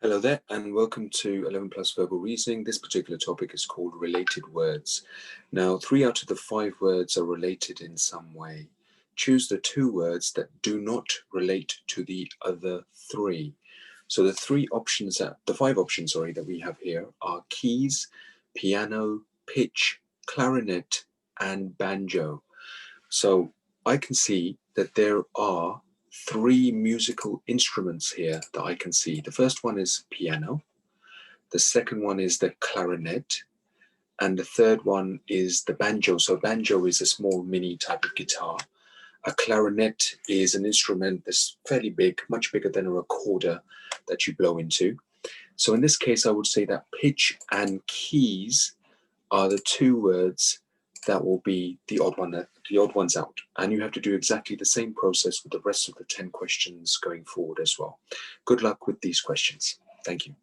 Hello there, and welcome to 11 Plus Verbal Reasoning. This particular topic is called related words. Now, 3 out of the 5 words are related in some way. Choose the 2 words that do not relate to the other 3. So the 5 options, that we have here are keys, piano, pitch, clarinet, and banjo. So I can see that there are 3 musical instruments here that I can see. The first one is piano, the second one is the clarinet, and the third one is the banjo. So banjo is a small mini type of guitar. A clarinet is an instrument that's fairly big, much bigger than a recorder that you blow into. So in this case, I would say that pitch and keys are the 2 words that will be the odd ones out. And you have to do exactly the same process with the rest of the 10 questions going forward as well. Good luck with these questions. Thank you.